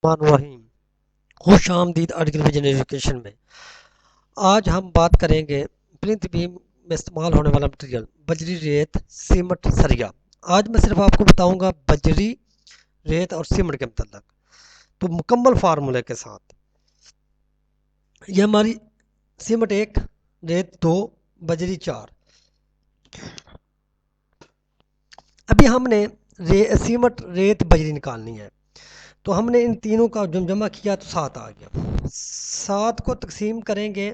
रहीम। खुश आमदीद article vision education में। आज हम बात करेंगे प्लिंथ बीम में इस्तेमाल होने वाला मटेरियल बजरी रेत सीमेंट सरिया। आज मैं सिर्फ आपको बताऊंगा बजरी रेत और सीमेंट के मतलब, तो मुकम्मल फार्मूले के साथ। ये हमारी सीमेंट एक, रेत दो, बजरी चार। अभी हमने सीमेंट रेत बजरी निकालनी है, तो हमने इन तीनों का जमा किया तो सात आ गया। सात को तकसीम करेंगे,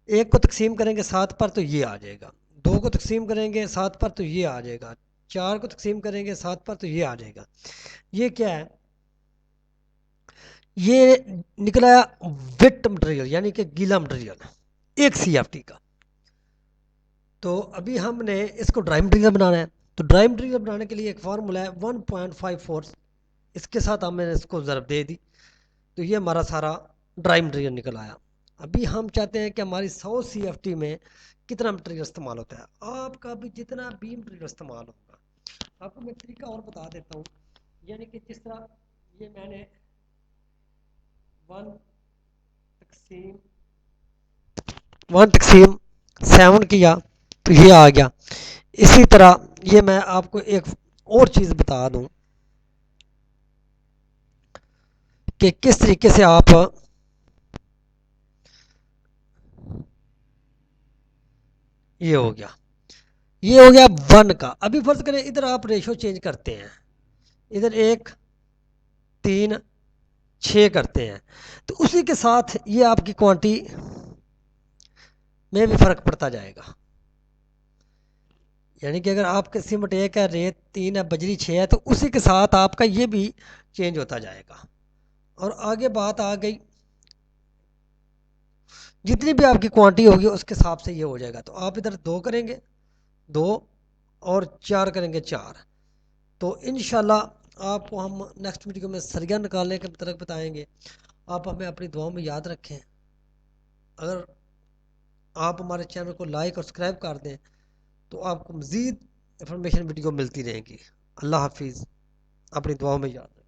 एक को तकसीम करेंगे सात पर तो ये आ जाएगा। दो को तकसीम करेंगे सात पर तो ये आ जाएगा। चार को तकसीम करेंगे सात पर तो ये आ जाएगा। ये क्या है? ये निकला वेट मटेरियल यानी कि गीला मटेरियल एक सीएफटी का। तो अभी हमने इसको ड्राई मटेरियल बनाना है। तो ड्राई मटेरियल बनाने के लिए एक फार्मूला है 1.54, इसके साथ हमने इसको ज़रब दे दी, तो ये हमारा सारा ड्राई मटेरियल निकल आया। अभी हम चाहते हैं कि हमारी 100 सीएफटी में कितना मटेरियल इस्तेमाल होता है। आपका भी जितना भी मटेरियल इस्तेमाल होगा, आपको मैं तरीका और बता देता हूँ। यानी कि जिस तरह ये मैंने वन तकसीम वन तकसीम 7 किया तो ये आ गया। इसी तरह ये मैं आपको एक और चीज़ बता दूं कि किस तरीके से आप, ये हो गया, ये हो गया वन का। अभी फर्ज करें इधर आप रेशो चेंज करते हैं, इधर एक तीन छः करते हैं, तो उसी के साथ ये आपकी क्वांटिटी में भी फर्क पड़ता जाएगा। यानी कि अगर आपके सीमेंट एक है, रेत तीन है, बजरी छः है, तो उसी के साथ आपका ये भी चेंज होता जाएगा। और आगे बात आ गई, जितनी भी आपकी क्वांटिटी होगी उसके हिसाब से ये हो जाएगा। तो आप इधर दो करेंगे, दो, और चार करेंगे चार। तो इंशाल्लाह आपको हम नेक्स्ट वीडियो में सरिया निकालने के तरफ बताएंगे। आप हमें अपनी दुआओं में याद रखें। अगर आप हमारे चैनल को लाइक और सब्सक्राइब कर दें तो आपको मज़ीद इंफॉर्मेशन वीडियो मिलती रहेगी। अल्लाह हाफिज़। अपनी दुआओं में याद रखें।